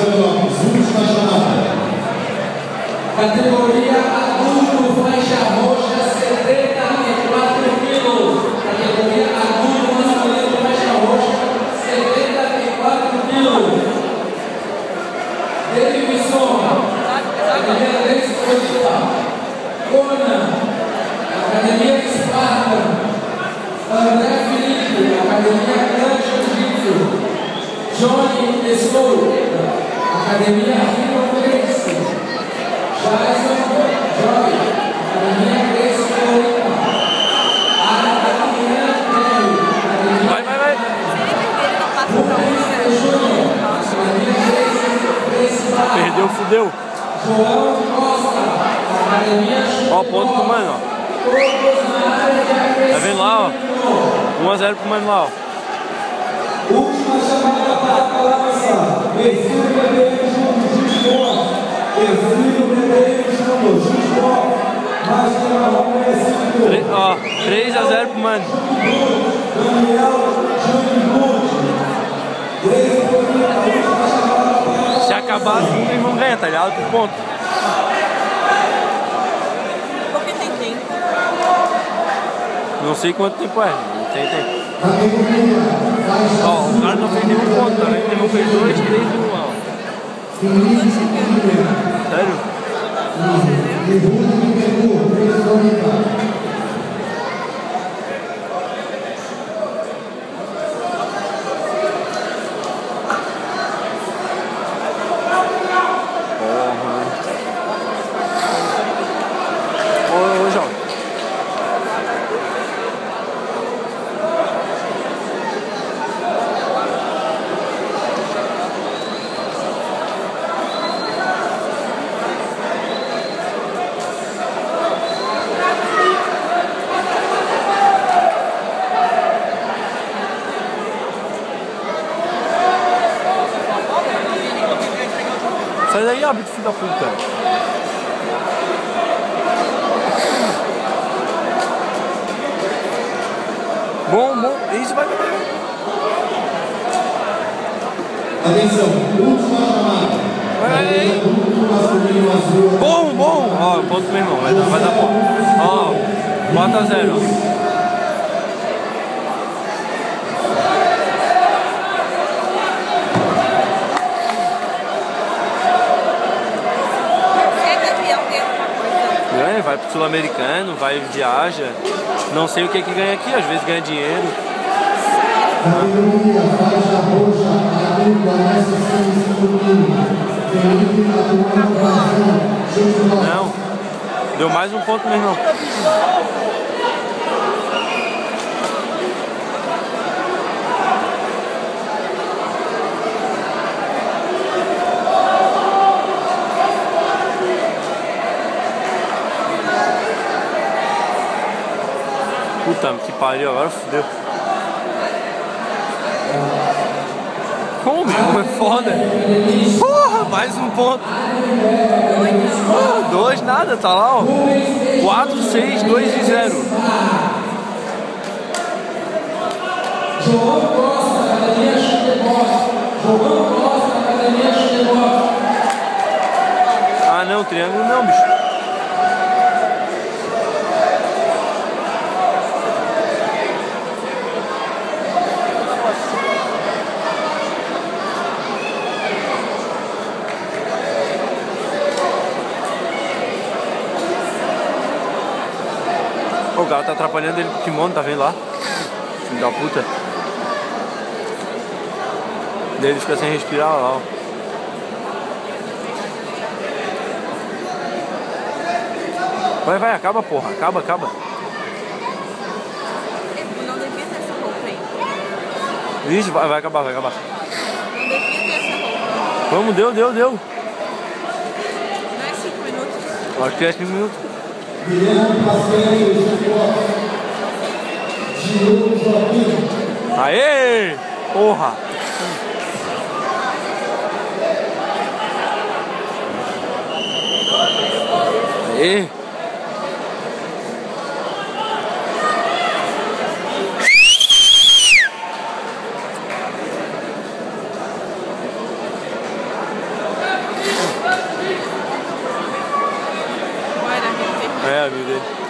Florianópolis, última chamada. Categoria adulto, faixa roxa, 74 quilos. Categoria adulto masculino, faixa roxa, 74 quilos. Davidson, Academia Despolita. Conan, Academia Esparta. André Felipe, Academia Grande Jiu-Jitsu. Johnny Escouro, Academia Rio Grace. Jason Joy, Academia Grace Floripa. Adriana Kelly, Academia Rubens Júnior, Academia Grace Bar. Perdeu, fudeu. João Costa, Academia Chuva. Ó, ponto pro mano, ó. Tá vendo lá, ó? 1-0 pro mano lá, ó. Última chamada para a balança. Terceiro BBM Júnior, Jusco. Terceiro BBM Júnior, Jusco. Mais que uma reconhecida. Ó, 3-0 pro mano. Daniel Júnior. Se acabar assim, eles vão ganhar, tá ligado? Por ponto. Porque tem tempo. Não sei quanto tempo é. Não tem tempo. Ó, o cara não fez nenhum ponto, tá vendo? Ele fez 2, 3 e 1, ó. Sério? Ô, João. Sai daí, árbitro, filho da puta. Bom, isso vai ganhar. Atenção, última chamada. Vai. Bom. Ó, ponto meu irmão, vai dar ponto. Ó, bota 0, ó. Vai pro Sul-Americano, vai viaja. Não sei o que ganha aqui, às vezes ganha dinheiro. Categoria faixa roxa, adulto, ameaça 5 quilos. Felipe atuando Brasil. Não. Deu mais um ponto, meu irmão. Puta que pariu, agora fudeu. Como, meu? É foda. Porra, mais um ponto. Porra, 2, nada, tá lá, ó. 4, 6, 2 e 0. João Costa, Academia Chutebox. João Costa, Academia Chutebox. Ah, não, triângulo não, bicho. O cara tá atrapalhando ele com o kimono, tá vendo lá? Filho da puta. Daí ele fica sem respirar lá, ó. Vai, acaba, porra. Acaba. Não devia ter essa roupa aí. Vixe, vai acabar. Não devia ter essa roupa. Vamos, deu. Não é 5 minutos? Acho que é 5 minutos. Guilherme Pasquini, Diogo Joaquim. Aê! Porra! Aê! amigo dele.